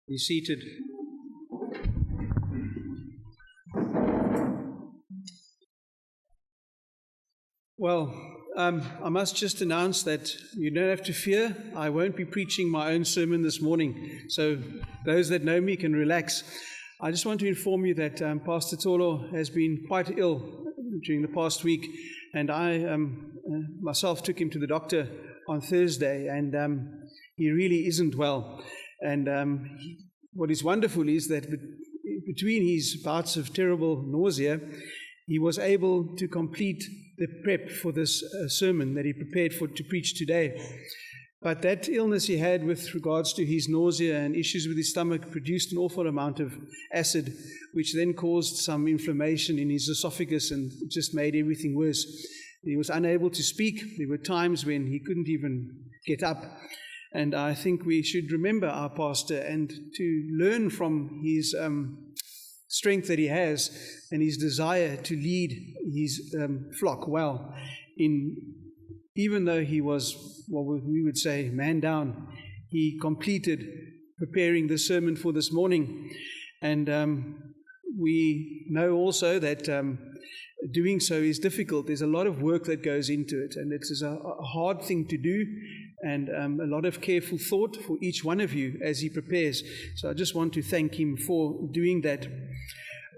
Be seated. Well, I must just announce that you don't have to fear. I won't be preaching my own sermon this morning, so those that know me can relax. I just want to inform you that Ps Tsholo has been quite ill during the past week, and I myself took him to the doctor on Thursday, and he really isn't well. And what is wonderful is that between his bouts of terrible nausea, he was able to complete the prep for this sermon that he prepared to preach today. But that illness he had with regards to his nausea and issues with his stomach produced an awful amount of acid, which then caused some inflammation in his esophagus and just made everything worse. He was unable to speak. There were times when he couldn't even get up. And I think we should remember our pastor and to learn from his strength that he has and his desire to lead his flock well. Even though he was, what we would say, man down, he completed preparing the sermon for this morning. And we know also that doing so is difficult. There's a lot of work that goes into it, and it is a hard thing to do, and a lot of careful thought for each one of you as he prepares. So I just want to thank him for doing that.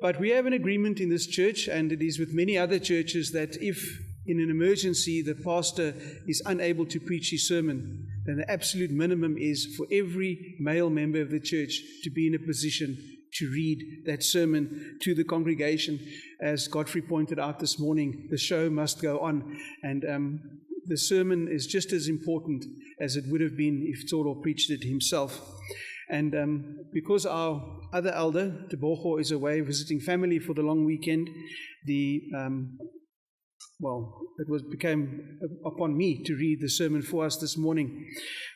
But we have an agreement in this church, and it is with many other churches, that if in an emergency the pastor is unable to preach his sermon, then the absolute minimum is for every male member of the church to be in a position to read that sermon to the congregation. As Godfrey pointed out this morning, the show must go on, and the sermon is just as important as it would have been if Tsholo preached it himself. And because our other elder, Tebogo, is away visiting family for the long weekend, it became upon me to read the sermon for us this morning.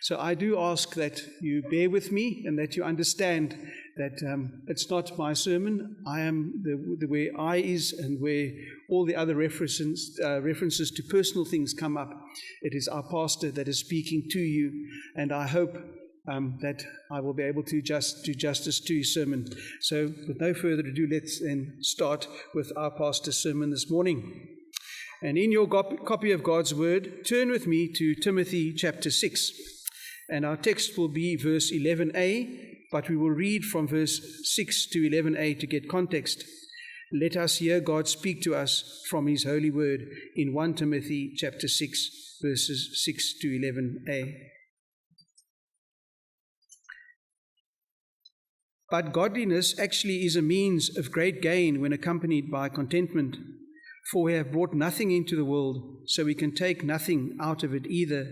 So I do ask that you bear with me and that you understand that it's not my sermon. I am where I is and where all the other references to personal things come up. It is our pastor that is speaking to you, and I hope that I will be able to do justice to his sermon. So with no further ado, let's then start with our pastor's sermon this morning. And in your copy of God's Word, turn with me to Timothy chapter 6. And our text will be verse 11a, but we will read from verse 6 to 11a to get context. Let us hear God speak to us from his holy word in 1 Timothy chapter 6, verses 6 to 11a. But godliness actually is a means of great gain when accompanied by contentment. For we have brought nothing into the world, so we can take nothing out of it either.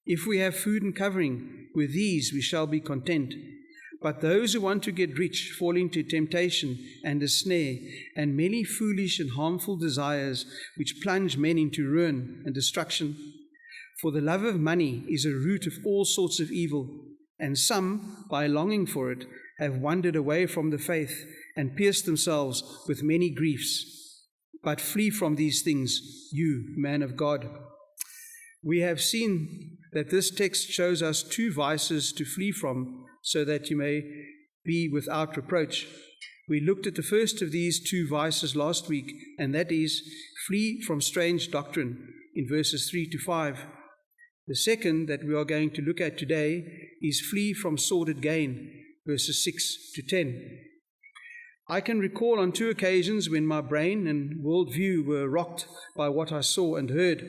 If we have food and covering, with these we shall be content. But those who want to get rich fall into temptation and a snare, and many foolish and harmful desires, which plunge men into ruin and destruction. For the love of money is a root of all sorts of evil, and some, by longing for it, have wandered away from the faith and pierced themselves with many griefs. But flee from these things, you, man of God. We have seen that this text shows us two vices to flee from, so that you may be without reproach. We looked at the first of these two vices last week, and that is, flee from strange doctrine, in verses 3 to 5. The second that we are going to look at today is flee from sordid gain, verses 6 to 10. I can recall on two occasions when my brain and worldview were rocked by what I saw and heard.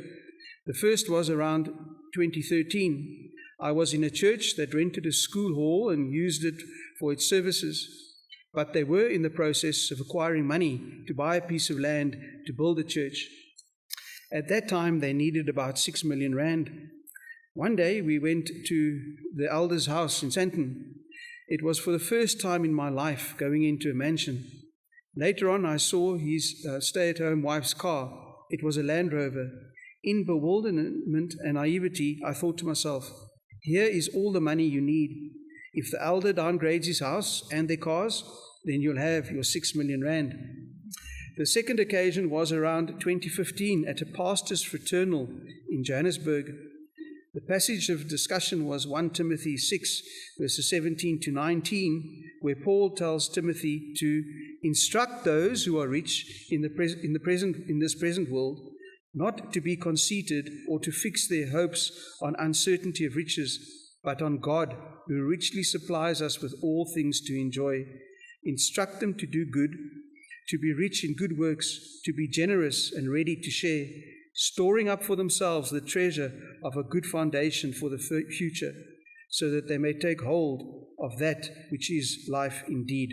The first was around 2013. I was in a church that rented a school hall and used it for its services, but they were in the process of acquiring money to buy a piece of land to build a church. At that time, they needed about 6 million rand. One day, we went to the elder's house in Sandton. It was for the first time in my life going into a mansion. Later on, I saw his stay-at-home wife's car. It was a Land Rover. In bewilderment and naivety, I thought to myself, here is all the money you need. If the elder downgrades his house and their cars, then you'll have your 6 million rand. The second occasion was around 2015 at a pastor's fraternal in Johannesburg. The passage of discussion was 1 Timothy 6, verses 17 to 19, where Paul tells Timothy to instruct those who are rich in this present world not to be conceited or to fix their hopes on uncertainty of riches, but on God, who richly supplies us with all things to enjoy. Instruct them to do good, to be rich in good works, to be generous and ready to share, storing up for themselves the treasure of a good foundation for the future, so that they may take hold of that which is life indeed.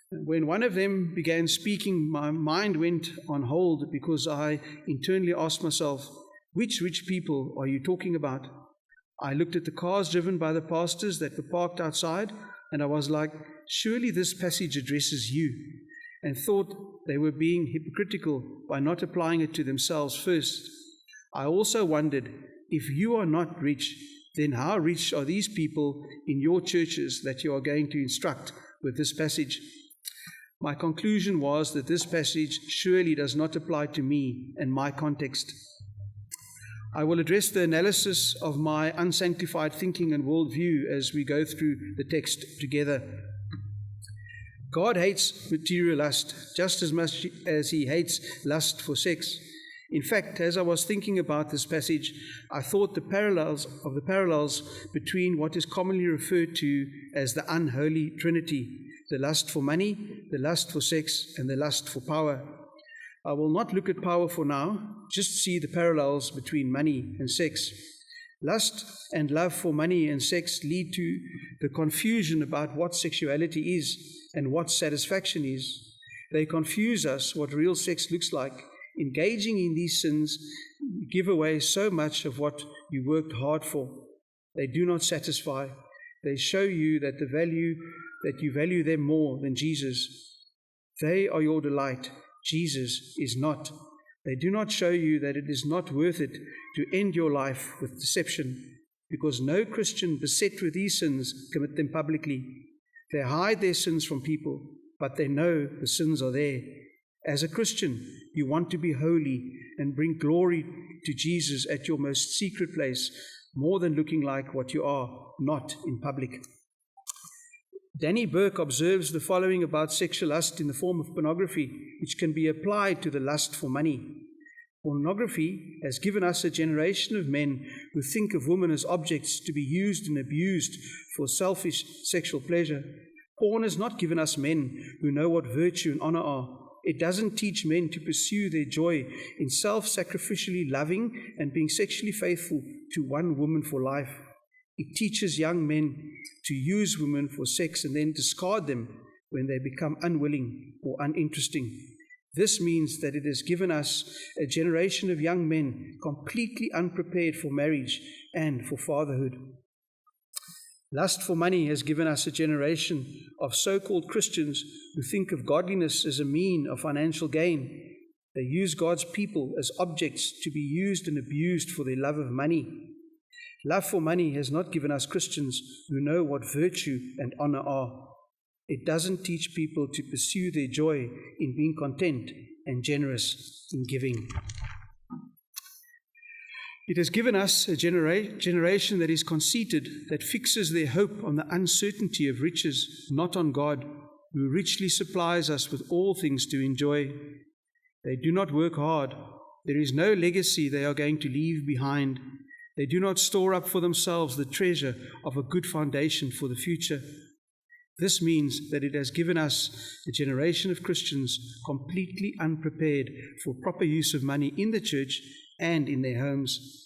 When one of them began speaking, my mind went on hold, because I internally asked myself, which rich people are you talking about? I looked at the cars driven by the pastors that were parked outside, and I was like, surely this passage addresses you, and thought they were being hypocritical by not applying it to themselves first. I also wondered, if you are not rich, then how rich are these people in your churches that you are going to instruct with this passage? My conclusion was that this passage surely does not apply to me and my context. I will address the analysis of my unsanctified thinking and worldview as we go through the text together. God hates material lust just as much as he hates lust for sex. In fact, as I was thinking about this passage, I thought the parallels between what is commonly referred to as the unholy trinity: the lust for money, the lust for sex, and the lust for power. I will not look at power for now, just see the parallels between money and sex. Lust and love for money and sex lead to the confusion about what sexuality is and what satisfaction is. They confuse us what real sex looks like. Engaging in these sins give away so much of what you worked hard for. They do not satisfy. They show you that you value them more than Jesus. They are your delight. Jesus is not. They do not show you that it is not worth it to end your life with deception, because no Christian beset with these sins commit them publicly. They hide their sins from people, but they know the sins are there. As a Christian, you want to be holy and bring glory to Jesus at your most secret place, more than looking like what you are, not in public. Danny Burke observes the following about sexual lust in the form of pornography, which can be applied to the lust for money. Pornography has given us a generation of men who think of women as objects to be used and abused for selfish sexual pleasure. Porn has not given us men who know what virtue and honor are. It doesn't teach men to pursue their joy in self-sacrificially loving and being sexually faithful to one woman for life. It teaches young men to use women for sex and then discard them when they become unwilling or uninteresting. This means that it has given us a generation of young men completely unprepared for marriage and for fatherhood. Lust for money has given us a generation of so-called Christians who think of godliness as a mean of financial gain. They use God's people as objects to be used and abused for their love of money. Love for money has not given us Christians who know what virtue and honor are. It doesn't teach people to pursue their joy in being content and generous in giving. It has given us a generation that is conceited, that fixes their hope on the uncertainty of riches, not on God, who richly supplies us with all things to enjoy. They do not work hard. There is no legacy they are going to leave behind. They do not store up for themselves the treasure of a good foundation for the future. This means that it has given us a generation of Christians completely unprepared for proper use of money in the church and in their homes.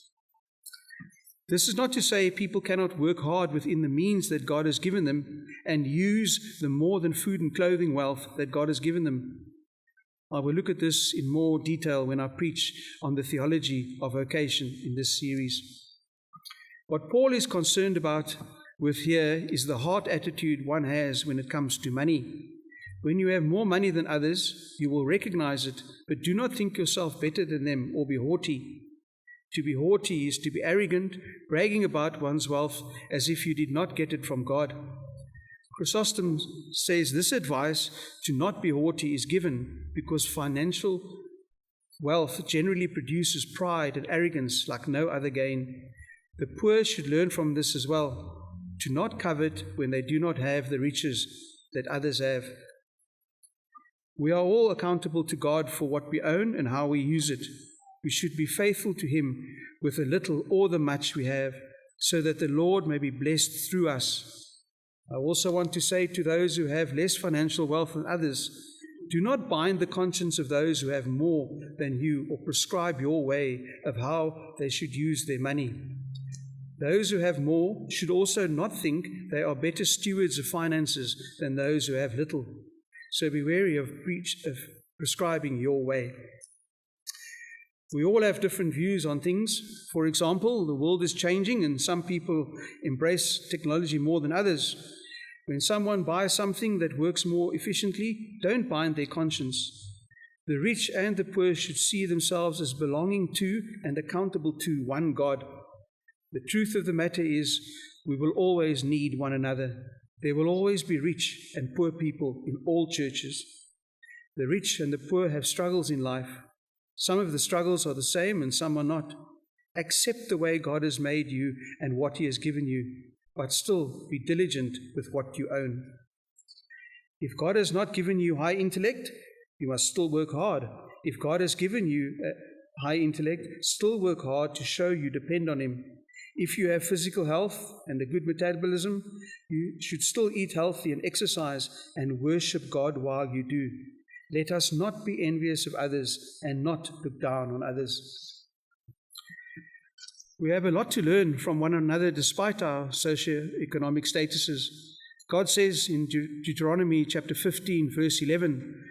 This is not to say people cannot work hard within the means that God has given them and use the more than food and clothing wealth that God has given them. I will look at this in more detail when I preach on the theology of vocation in this series. What Paul is concerned about with here is the heart attitude one has when it comes to money. When you have more money than others, you will recognize it, but do not think yourself better than them or be haughty. To be haughty is to be arrogant, bragging about one's wealth as if you did not get it from God. Chrysostom says this advice to not be haughty is given because financial wealth generally produces pride and arrogance like no other gain. The poor should learn from this as well, to not covet when they do not have the riches that others have. We are all accountable to God for what we own and how we use it. We should be faithful to Him with the little or the much we have, so that the Lord may be blessed through us. I also want to say to those who have less financial wealth than others, do not bind the conscience of those who have more than you, or prescribe your way of how they should use their money. Those who have more should also not think they are better stewards of finances than those who have little. So be wary of prescribing your way. We all have different views on things. For example, the world is changing and some people embrace technology more than others. When someone buys something that works more efficiently, don't bind their conscience. The rich and the poor should see themselves as belonging to and accountable to one God. The truth of the matter is, we will always need one another. There will always be rich and poor people in all churches. The rich and the poor have struggles in life. Some of the struggles are the same and some are not. Accept the way God has made you and what He has given you, but still be diligent with what you own. If God has not given you high intellect, you must still work hard. If God has given you high intellect, still work hard to show you depend on Him. If you have physical health and a good metabolism, you should still eat healthy and exercise and worship God while you do. Let us not be envious of others and not look down on others. We have a lot to learn from one another despite our socio-economic statuses. God says in Deuteronomy chapter 15, verse 11,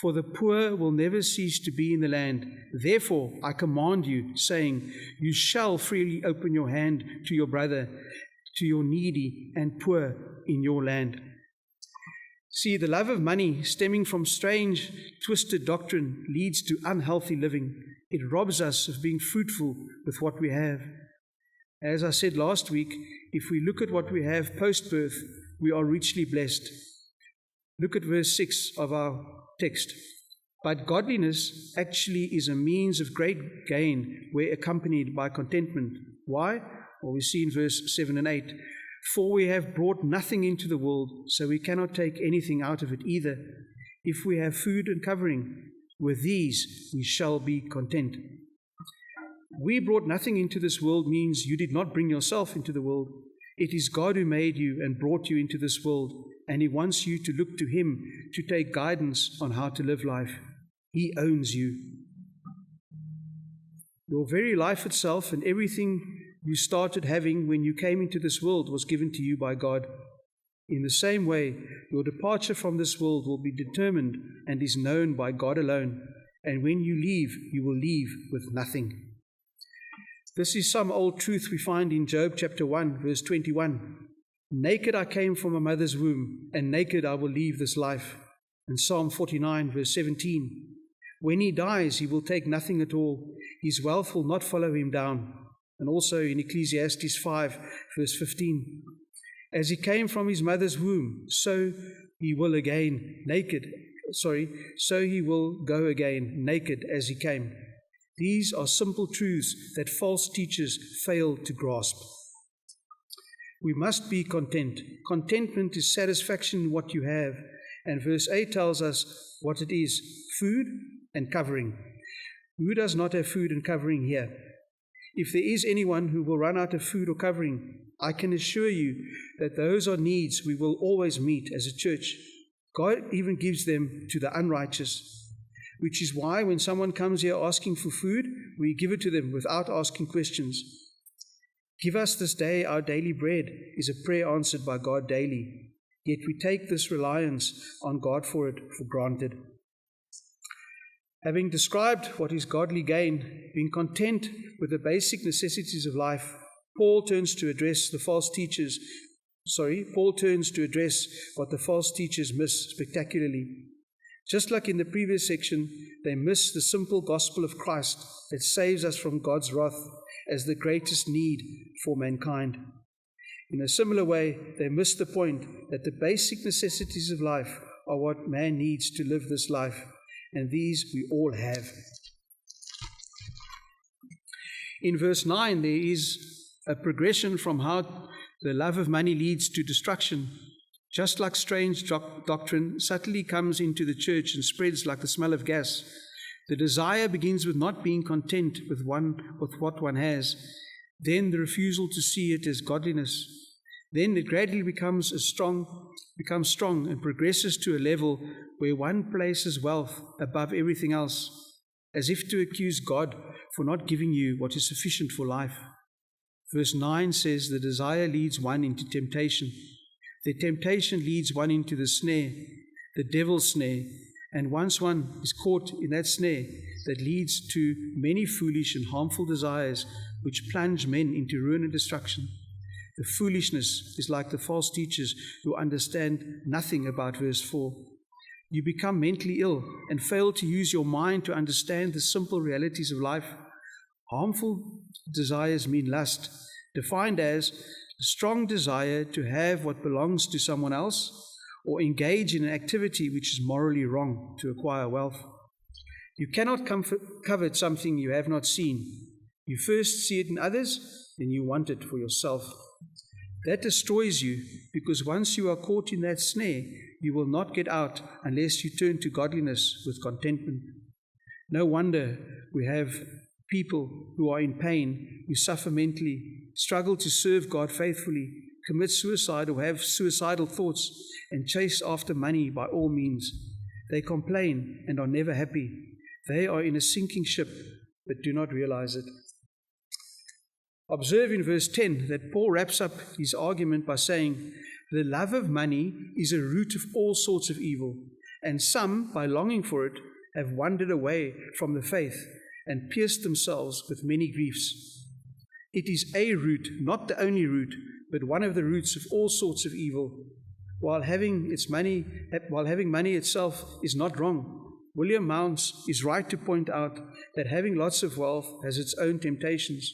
"For the poor will never cease to be in the land. Therefore I command you, saying, you shall freely open your hand to your brother, to your needy and poor in your land." See, the love of money stemming from strange, twisted doctrine leads to unhealthy living. It robs us of being fruitful with what we have. As I said last week, if we look at what we have post-birth, we are richly blessed. Look at verse 6 of our text. But godliness actually is a means of great gain where accompanied by contentment. Why? Well, we see in verse 7 and 8. "For we have brought nothing into the world, so we cannot take anything out of it either. If we have food and covering, with these we shall be content." We brought nothing into this world means you did not bring yourself into the world. It is God who made you and brought you into this world, and He wants you to look to Him to take guidance on how to live life. He owns you. Your very life itself and everything you started having when you came into this world was given to you by God. In the same way, your departure from this world will be determined and is known by God alone. And when you leave, you will leave with nothing. This is some old truth we find in Job chapter 1, verse 21. "Naked I came from my mother's womb, and naked I will leave this life." And Psalm 49, verse 17. "When he dies, he will take nothing at all. His wealth will not follow him down." And also in Ecclesiastes 5, verse 15. "As he came from his mother's womb, so he will go again naked as he came." These are simple truths that false teachers fail to grasp. We must be content. Contentment is satisfaction in what you have. And verse 8 tells us what it is: food and covering. Who does not have food and covering here? If there is anyone who will run out of food or covering, I can assure you that those are needs we will always meet as a church. God even gives them to the unrighteous, which is why when someone comes here asking for food, we give it to them without asking questions. "Give us this day our daily bread" is a prayer answered by God daily. Yet we take this reliance on God for it for granted. Having described what is godly gain, being content with the basic necessities of life, Paul turns to address what the false teachers miss spectacularly. Just like in the previous section, they miss the simple gospel of Christ that saves us from God's wrath as the greatest need for mankind. In a similar way, they miss the point that the basic necessities of life are what man needs to live this life, and these we all have. In verse 9, there is a progression from how the love of money leads to destruction. Just like strange doctrine subtly comes into the church and spreads like the smell of gas, the desire begins with not being content with what one has, then the refusal to see it as godliness. Then it gradually becomes strong and progresses to a level where one places wealth above everything else, as if to accuse God for not giving you what is sufficient for life. Verse 9 says, the desire leads one into temptation. The temptation leads one into the snare, the devil's snare. And once one is caught in that snare, that leads to many foolish and harmful desires which plunge men into ruin and destruction. The foolishness is like the false teachers who understand nothing about verse 4. You become mentally ill and fail to use your mind to understand the simple realities of life. Harmful desires mean lust, defined as a strong desire to have what belongs to someone else or engage in an activity which is morally wrong to acquire wealth. You cannot covet something you have not seen. You first see it in others, then you want it for yourself. That destroys you, because once you are caught in that snare, you will not get out unless you turn to godliness with contentment. No wonder we have people who are in pain, who suffer mentally, struggle to serve God faithfully, commit suicide or have suicidal thoughts, and chase after money by all means. They complain and are never happy. They are in a sinking ship, but do not realize it. Observe in verse 10 that Paul wraps up his argument by saying, the love of money is a root of all sorts of evil, and some, by longing for it, have wandered away from the faith and pierced themselves with many griefs. It is a root, not the only root, but one of the roots of all sorts of evil. While having money itself is not wrong, William Mounce is right to point out that having lots of wealth has its own temptations.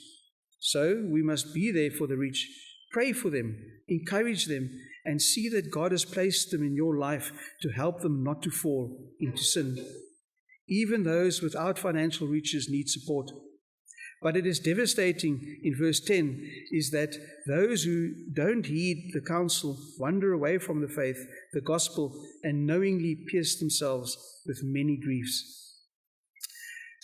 So we must be there for the rich, pray for them, encourage them, and see that God has placed them in your life to help them not to fall into sin. Even those without financial riches need support. But it is devastating in verse 10 is that those who don't heed the counsel wander away from the faith, the gospel, and knowingly pierce themselves with many griefs.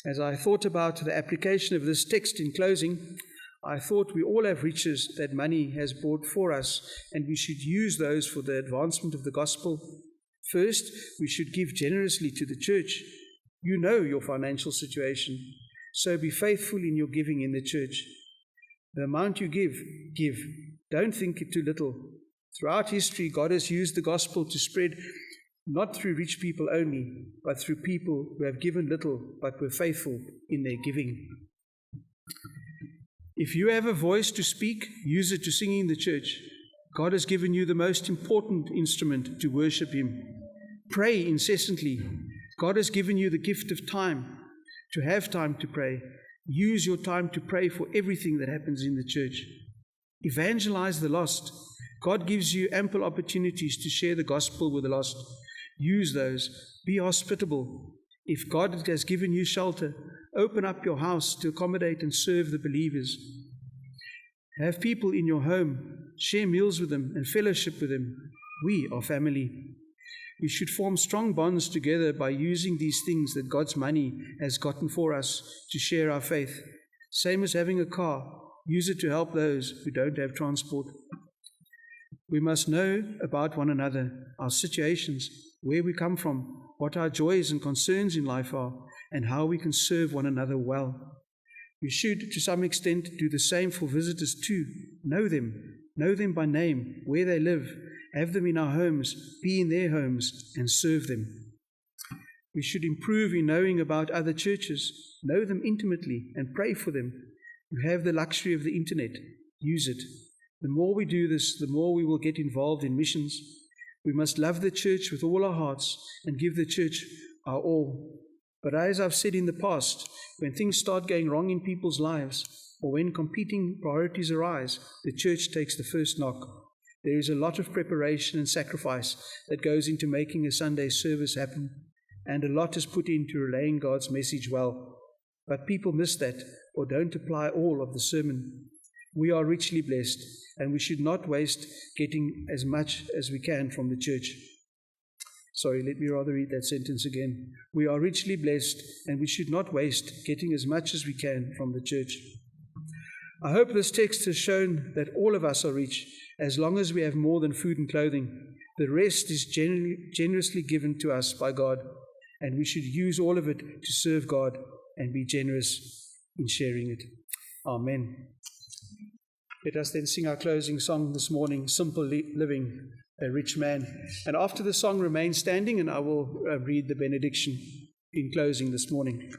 As I thought about the application of this text in closing, I thought we all have riches that money has brought for us, and we should use those for the advancement of the gospel. First, we should give generously to the church. You know your financial situation, so be faithful in your giving in the church. The amount you give. Don't think it too little. Throughout history, God has used the gospel to spread not through rich people only, but through people who have given little but were faithful in their giving. If you have a voice to speak, use it to sing in the church. God has given you the most important instrument to worship Him. Pray incessantly. God has given you the gift of time, to have time to pray. Use your time to pray for everything that happens in the church. Evangelize the lost. God gives you ample opportunities to share the gospel with the lost. Use those. Be hospitable. If God has given you shelter, open up your house to accommodate and serve the believers. Have people in your home. Share meals with them and fellowship with them. We are family. We should form strong bonds together by using these things that God's money has gotten for us to share our faith. Same as having a car. Use it to help those who don't have transport. We must know about one another, our situations, where we come from, what our joys and concerns in life are, and how we can serve one another well. We should, to some extent, do the same for visitors too. Know them by name, where they live, have them in our homes, be in their homes, and serve them. We should improve in knowing about other churches, know them intimately, and pray for them. You have the luxury of the internet. Use it. The more we do this, the more we will get involved in missions. We must love the church with all our hearts and give the church our all. But as I've said in the past, when things start going wrong in people's lives, or when competing priorities arise, the church takes the first knock. There is a lot of preparation and sacrifice that goes into making a Sunday service happen, and a lot is put into relaying God's message well. But people miss that or don't apply all of the sermon. We are richly blessed, and we should not waste getting as much as we can from the church. Sorry, let me rather read that sentence again. We are richly blessed, and we should not waste getting as much as we can from the church. I hope this text has shown that all of us are rich, as long as we have more than food and clothing. The rest is generously given to us by God, and we should use all of it to serve God and be generous in sharing it. Amen. Let us then sing our closing song this morning, Simple Living, a Rich Man. And after the song, remain standing, and I will read the benediction in closing this morning.